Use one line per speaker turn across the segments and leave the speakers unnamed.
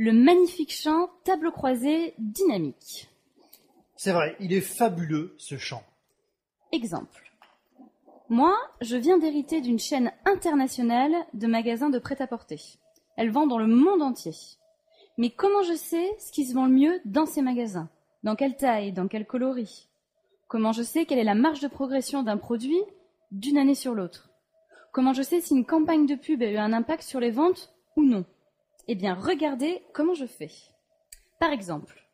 le magnifique champ tableau croisé dynamique.
C'est vrai, il est fabuleux ce champ.
Exemple. Moi, je viens d'hériter d'une chaîne internationale de magasins de prêt-à-porter. Elle vend dans le monde entier. Mais comment je sais ce qui se vend le mieux dans ces magasins? Dans quelle taille? Dans quel coloris? Comment je sais quelle est la marge de progression d'un produit d'une année sur l'autre? Comment je sais si une campagne de pub a eu un impact sur les ventes ou non? Eh bien, regardez comment je fais. Par exemple,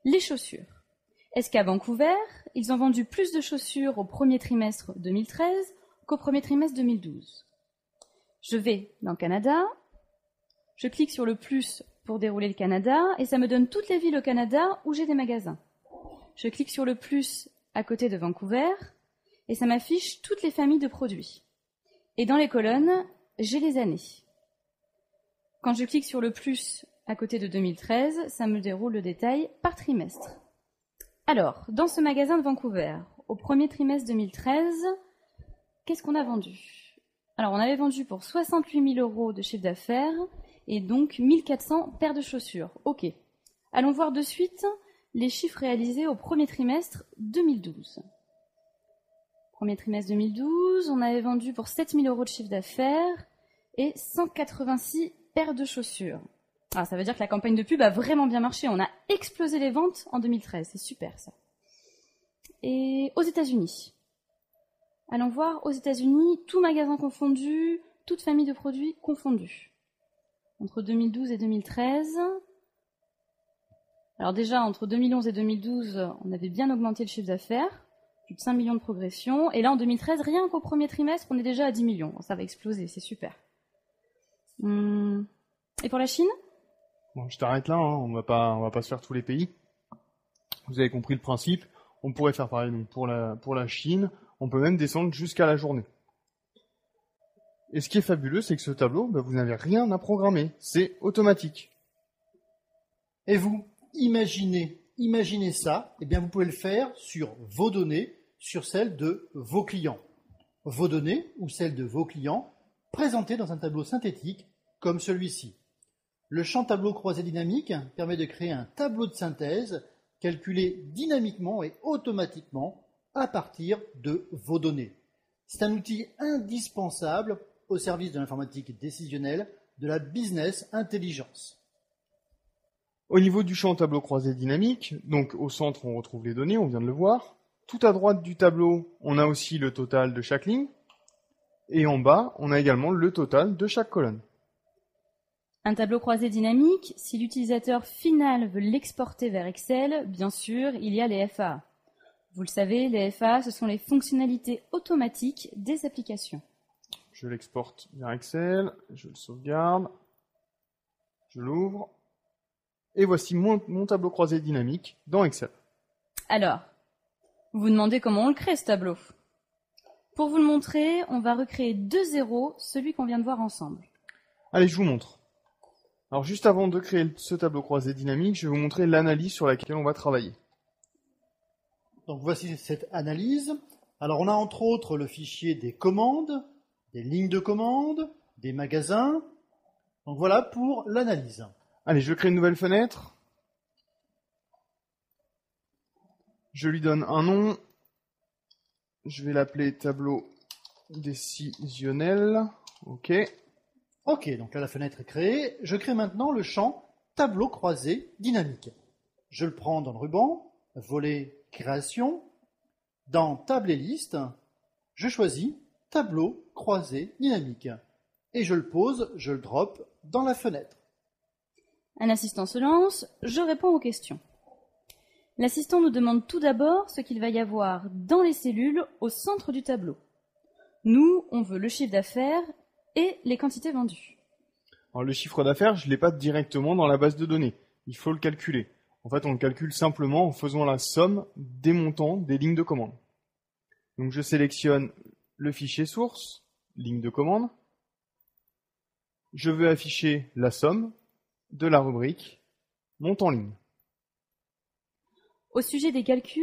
les chaussures. Est-ce qu'à Vancouver, ils ont vendu plus de chaussures au premier trimestre 2013 qu'au premier trimestre 2012? Je vais dans Canada, je clique sur le plus pour dérouler le Canada et ça me donne toutes les villes au Canada où j'ai des magasins. Je clique sur le plus à côté de Vancouver et ça m'affiche toutes les familles de produits. Et dans les colonnes, j'ai les années. Quand je clique sur le plus à côté de 2013, ça me déroule le détail par trimestre. Alors, dans ce magasin de Vancouver, au premier trimestre 2013, qu'est-ce qu'on a vendu? Alors, on avait vendu pour 68 000 € de chiffre d'affaires et donc 1400 paires de chaussures. Ok. Allons voir de suite les chiffres réalisés au premier trimestre 2012. Premier trimestre 2012, on avait vendu pour 7 000 € de chiffre d'affaires et 186 paires de chaussures. Ah, ça veut dire que la campagne de pub a vraiment bien marché. On a explosé les ventes en 2013. C'est super, ça. Et aux États-Unis. Allons voir aux États-Unis, tout magasin confondu, toute famille de produits confondus. Entre 2012 et 2013. Alors déjà, entre 2011 et 2012, on avait bien augmenté le chiffre d'affaires. Plus de 5 millions de progression. Et là, en 2013, rien qu'au premier trimestre, on est déjà à 10 millions. Ça va exploser, c'est super. Et pour la Chine?
Bon, je t'arrête là, hein. On va pas se faire tous les pays. Vous avez compris le principe. On pourrait faire pareil donc pour la Chine. On peut même descendre jusqu'à la journée. Et ce qui est fabuleux, c'est que ce tableau, vous n'avez rien à programmer. C'est automatique.
Et vous, imaginez ça, eh bien vous pouvez le faire sur vos données, sur celles de vos clients. Vos données ou celles de vos clients présentées dans un tableau synthétique comme celui-ci. Le champ tableau croisé dynamique permet de créer un tableau de synthèse calculé dynamiquement et automatiquement à partir de vos données. C'est un outil indispensable au service de l'informatique décisionnelle, de la business intelligence.
Au niveau du champ tableau croisé dynamique, donc au centre on retrouve les données, on vient de le voir. Tout à droite du tableau, on a aussi le total de chaque ligne. Et en bas, on a également le total de chaque colonne.
Un tableau croisé dynamique, si l'utilisateur final veut l'exporter vers Excel, bien sûr, il y a les FAA. Vous le savez, les FAA, ce sont les fonctionnalités automatiques des applications.
Je l'exporte vers Excel, je le sauvegarde, je l'ouvre, et voici mon tableau croisé dynamique dans Excel.
Alors, vous vous demandez comment on le crée, ce tableau. Pour vous le montrer, on va recréer de zéro celui qu'on vient de voir ensemble.
Allez, je vous montre. Alors, juste avant de créer ce tableau croisé dynamique, je vais vous montrer l'analyse sur laquelle on va travailler.
Donc voici cette analyse. Alors on a entre autres le fichier des commandes, des lignes de commande, des magasins. Donc voilà pour l'analyse.
Allez, je crée une nouvelle fenêtre. Je lui donne un nom. Je vais l'appeler tableau décisionnel. OK.
Ok, donc là la fenêtre est créée. Je crée maintenant le champ tableau croisé dynamique. Je le prends dans le ruban, volet création. Dans table et liste, je choisis tableau croisé dynamique. Et je le pose, je le drop dans la fenêtre.
Un assistant se lance, je réponds aux questions. L'assistant nous demande tout d'abord ce qu'il va y avoir dans les cellules au centre du tableau. Nous, on veut le chiffre d'affaires et les quantités vendues.
Alors, le chiffre d'affaires, je ne l'ai pas directement dans la base de données. Il faut le calculer. En fait, on le calcule simplement en faisant la somme des montants des lignes de commande. Donc, je sélectionne le fichier source, ligne de commande. Je veux afficher la somme de la rubrique montant ligne.
Au sujet des calculs,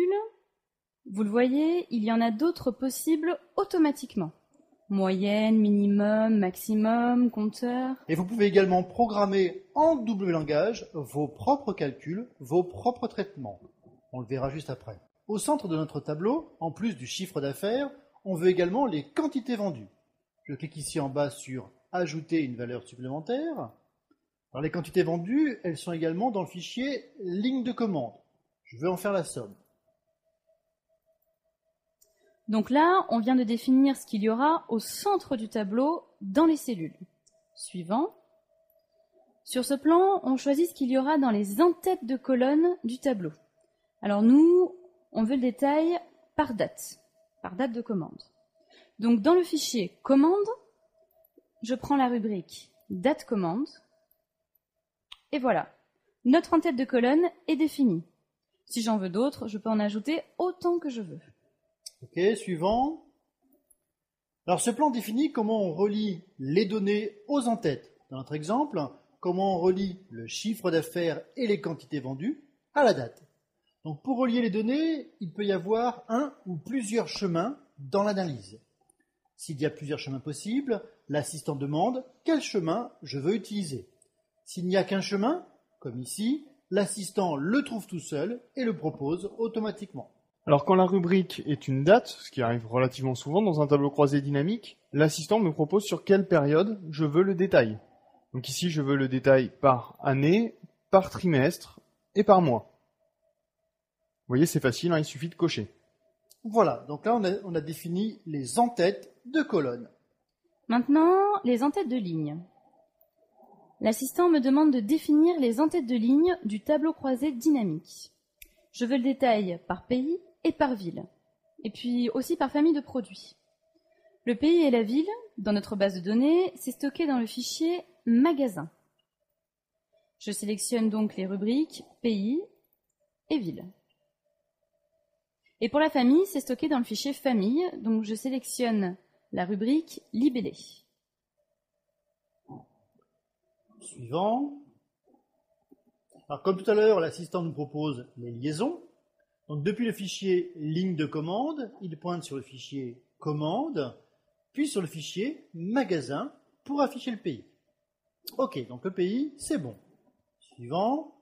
vous le voyez, il y en a d'autres possibles automatiquement. Moyenne, minimum, maximum, compteur.
Et vous pouvez également programmer en W langage vos propres calculs, vos propres traitements. On le verra juste après. Au centre de notre tableau, en plus du chiffre d'affaires, on veut également les quantités vendues. Je clique ici en bas sur « Ajouter une valeur supplémentaire ». Alors les quantités vendues, elles sont également dans le fichier « Ligne de commande ». Je veux en faire la somme.
Donc là, on vient de définir ce qu'il y aura au centre du tableau dans les cellules. Suivant. Sur ce plan, on choisit ce qu'il y aura dans les en-têtes de colonne du tableau. Alors nous, on veut le détail par date de commande. Donc dans le fichier commande, je prends la rubrique date commande. Et voilà, notre en-tête de colonne est définie. Si j'en veux d'autres, je peux en ajouter autant que je veux.
Ok, suivant. Alors ce plan définit comment on relie les données aux en-têtes. Dans notre exemple, comment on relie le chiffre d'affaires et les quantités vendues à la date. Donc pour relier les données, il peut y avoir un ou plusieurs chemins dans l'analyse. S'il y a plusieurs chemins possibles, l'assistant demande quel chemin je veux utiliser. S'il n'y a qu'un chemin, comme ici, l'assistant le trouve tout seul et le propose automatiquement.
Alors quand la rubrique est une date, ce qui arrive relativement souvent dans un tableau croisé dynamique, l'assistant me propose sur quelle période je veux le détail. Donc ici je veux le détail par année, par trimestre et par mois. Vous voyez, c'est facile, hein, il suffit de cocher.
Voilà, donc là on a défini les en-têtes de colonne.
Maintenant, les en-têtes de ligne. L'assistant me demande de définir les en-têtes de ligne du tableau croisé dynamique. Je veux le détail par pays et par ville, et puis aussi par famille de produits. Le pays et la ville, dans notre base de données, c'est stocké dans le fichier magasin. Je sélectionne donc les rubriques pays et ville. Et pour la famille, c'est stocké dans le fichier famille, donc je sélectionne la rubrique libellé.
Suivant. Alors comme tout à l'heure, l'assistant nous propose les liaisons. Donc depuis le fichier ligne de commande, il pointe sur le fichier commande, puis sur le fichier magasin pour afficher le pays. Ok, donc le pays, c'est bon. Suivant.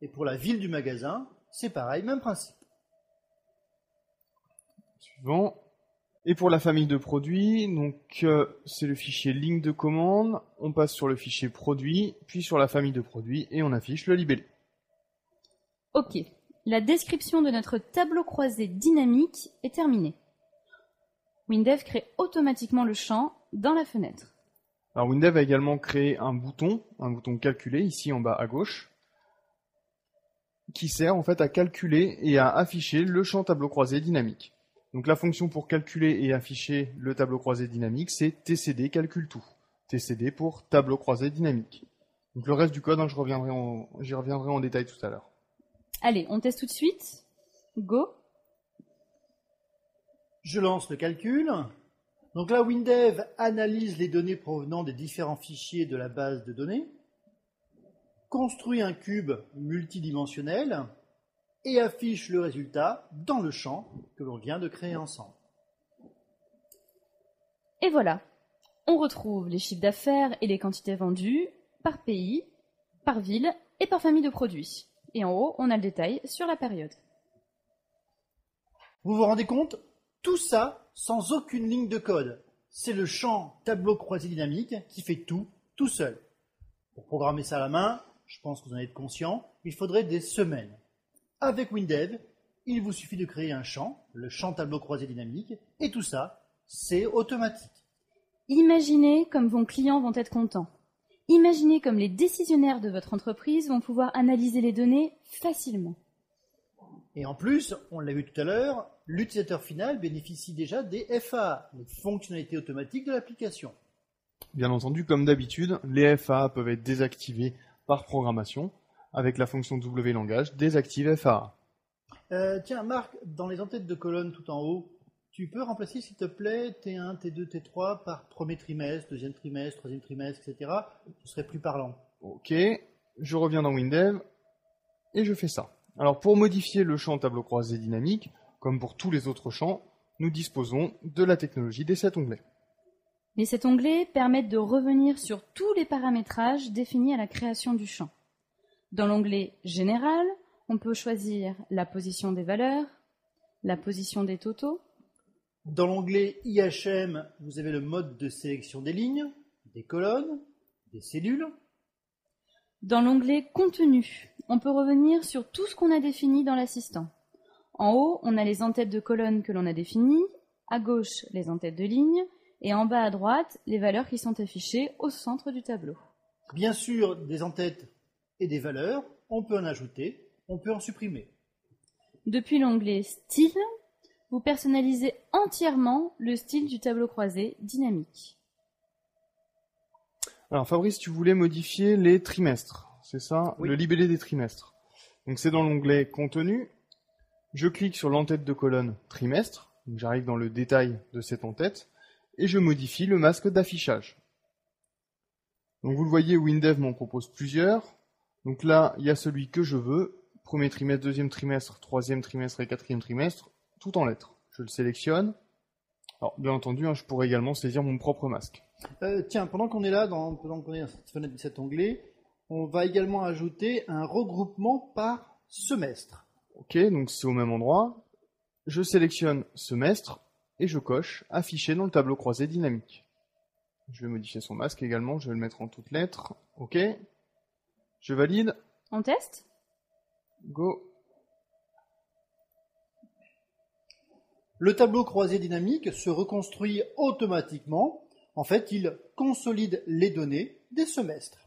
Et pour la ville du magasin, c'est pareil, même principe.
Suivant. Et pour la famille de produits, donc c'est le fichier ligne de commande, on passe sur le fichier produit, puis sur la famille de produits et on affiche le libellé.
Ok, la description de notre tableau croisé dynamique est terminée. WinDev crée automatiquement le champ dans la fenêtre.
Alors WinDev a également créé un bouton calculer ici en bas à gauche, qui sert en fait à calculer et à afficher le champ tableau croisé dynamique. Donc la fonction pour calculer et afficher le tableau croisé dynamique, c'est tcd calcule tout. TCD pour tableau croisé dynamique. Donc le reste du code, hein, j'y reviendrai en détail tout à l'heure.
Allez, on teste tout de suite. Go.
Je lance le calcul. Donc là, WinDev analyse les données provenant des différents fichiers de la base de données, construit un cube multidimensionnel et affiche le résultat dans le champ que l'on vient de créer ensemble.
Et voilà, on retrouve les chiffres d'affaires et les quantités vendues par pays, par ville et par famille de produits. Et en haut, on a le détail sur la période.
Vous vous rendez compte? Tout ça sans aucune ligne de code. C'est le champ tableau croisé dynamique qui fait tout seul. Pour programmer ça à la main, je pense que vous en êtes conscient, il faudrait des semaines. Avec WinDev, il vous suffit de créer un champ, le champ tableau croisé dynamique, et tout ça, c'est automatique.
Imaginez comme vos clients vont être contents. Imaginez comme les décisionnaires de votre entreprise vont pouvoir analyser les données facilement.
Et en plus, on l'a vu tout à l'heure, l'utilisateur final bénéficie déjà des FAA, les fonctionnalités automatiques de l'application.
Bien entendu, comme d'habitude, les FAA peuvent être désactivés par programmation. Avec la fonction W langage, désactive FAA.
Tiens, Marc, dans les en-têtes de colonne tout en haut, tu peux remplacer, s'il te plaît, T1, T2, T3 par premier trimestre, deuxième trimestre, troisième trimestre, etc. Ce serait plus parlant.
Ok, je reviens dans WinDev et je fais ça. Alors pour modifier le champ tableau croisé dynamique, comme pour tous les autres champs, nous disposons de la technologie des 7 onglets.
Les 7 onglets permettent de revenir sur tous les paramétrages définis à la création du champ. Dans l'onglet Général, on peut choisir la position des valeurs, la position des totaux.
Dans l'onglet IHM, vous avez le mode de sélection des lignes, des colonnes, des cellules.
Dans l'onglet Contenu, on peut revenir sur tout ce qu'on a défini dans l'assistant. En haut, on a les en-têtes de colonnes que l'on a définies, à gauche, les en-têtes de lignes, et en bas à droite, les valeurs qui sont affichées au centre du tableau.
Bien sûr, des en-têtes et des valeurs, on peut en ajouter, on peut en supprimer.
Depuis l'onglet Style, vous personnalisez entièrement le style du tableau croisé dynamique.
Alors Fabrice, tu voulais modifier les trimestres, c'est ça?
Oui.
Le libellé des trimestres. Donc c'est dans l'onglet Contenu. Je clique sur l'en-tête de colonne trimestre, donc j'arrive dans le détail de cette en-tête, et je modifie le masque d'affichage. Donc vous le voyez, WinDev m'en propose plusieurs. Donc là, il y a celui que je veux, premier trimestre, deuxième trimestre, troisième trimestre et quatrième trimestre, tout en lettres. Je le sélectionne. Alors bien entendu, je pourrais également saisir mon propre masque.
Tiens, pendant qu'on est là, pendant qu'on est dans cette fenêtre de cet onglet, on va également ajouter un regroupement par semestre.
Ok, donc c'est au même endroit. Je sélectionne semestre et je coche afficher dans le tableau croisé dynamique. Je vais modifier son masque également, je vais le mettre en toutes lettres. Ok. Je valide.
On teste ?
Go.
Le tableau croisé dynamique se reconstruit automatiquement. En fait, il consolide les données des semestres.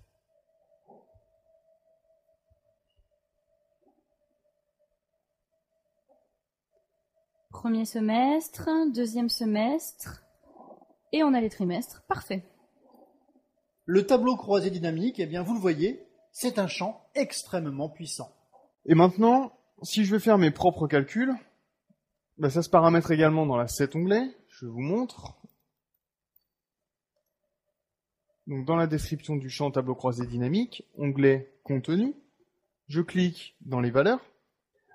Premier semestre, deuxième semestre, et on a les trimestres. Parfait.
Le tableau croisé dynamique, eh bien, vous le voyez, c'est un champ extrêmement puissant.
Et maintenant, si je veux faire mes propres calculs, ça se paramètre également dans la 7 onglet. Je vous montre. Donc dans la description du champ tableau croisé dynamique, onglet contenu, je clique dans les valeurs.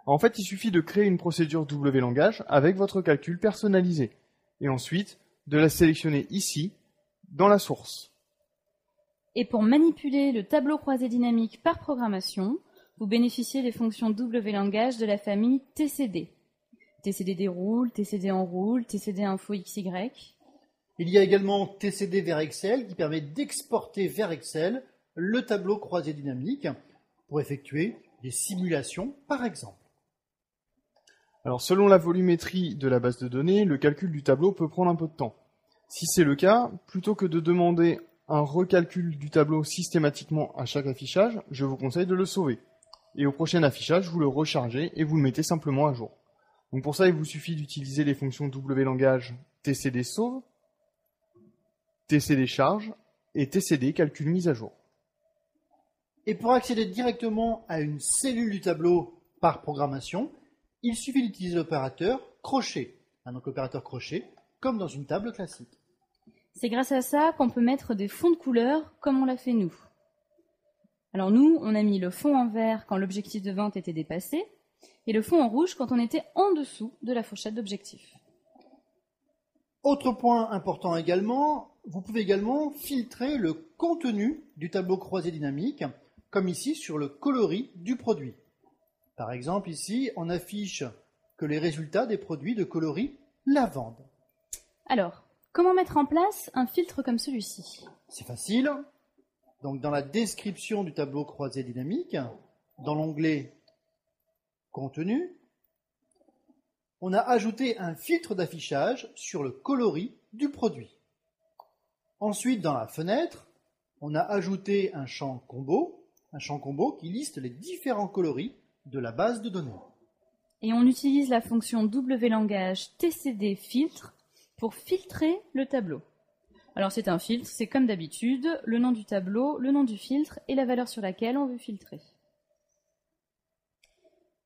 En fait, il suffit de créer une procédure W-langage avec votre calcul personnalisé. Et ensuite, de la sélectionner ici, dans la source.
Et pour manipuler le tableau croisé dynamique par programmation, vous bénéficiez des fonctions W-langage de la famille TCD. TCD déroule, TCD enroule, TCD info XY.
Il y a également TCD vers Excel qui permet d'exporter vers Excel le tableau croisé dynamique pour effectuer des simulations, par exemple.
Alors selon la volumétrie de la base de données, le calcul du tableau peut prendre un peu de temps. Si c'est le cas, plutôt que de demander un recalcul du tableau systématiquement à chaque affichage, je vous conseille de le sauver. Et au prochain affichage, vous le rechargez et vous le mettez simplement à jour. Donc pour ça, il vous suffit d'utiliser les fonctions W-langage TCD sauve, TCD charge et TCD calcul mise à jour.
Et pour accéder directement à une cellule du tableau par programmation, il suffit d'utiliser l'opérateur crochet. Donc l'opérateur crochet, comme dans une table classique.
C'est grâce à ça qu'on peut mettre des fonds de couleur comme on l'a fait nous. Alors nous, on a mis le fond en vert quand l'objectif de vente était dépassé et le fond en rouge quand on était en dessous de la fourchette d'objectif.
Autre point important également, vous pouvez également filtrer le contenu du tableau croisé dynamique, comme ici sur le coloris du produit. Par exemple, ici, on affiche que les résultats des produits de coloris lavande.
Alors, comment mettre en place un filtre comme celui-ci ?
C'est facile. Donc, dans la description du tableau croisé dynamique, dans l'onglet Contenu, on a ajouté un filtre d'affichage sur le coloris du produit. Ensuite, dans la fenêtre, on a ajouté un champ combo qui liste les différents coloris de la base de données.
Et on utilise la fonction W-langage TCD filtre pour filtrer le tableau. Alors c'est un filtre, c'est comme d'habitude, le nom du tableau, le nom du filtre et la valeur sur laquelle on veut filtrer.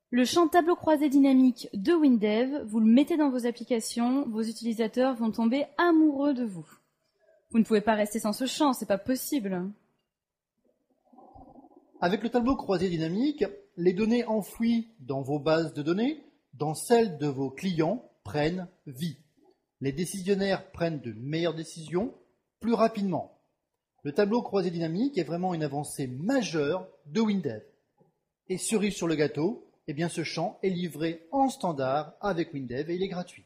Le champ tableau croisé dynamique de WinDev, vous le mettez dans vos applications, vos utilisateurs vont tomber amoureux de vous. Vous ne pouvez pas rester sans ce champ, c'est pas possible.
Avec le tableau croisé dynamique, les données enfouies dans vos bases de données, dans celles de vos clients, prennent vie. Les décisionnaires prennent de meilleures décisions, plus rapidement. Le tableau croisé dynamique est vraiment une avancée majeure de WinDev. Et cerise sur le gâteau, eh bien ce champ est livré en standard avec WinDev et il est gratuit.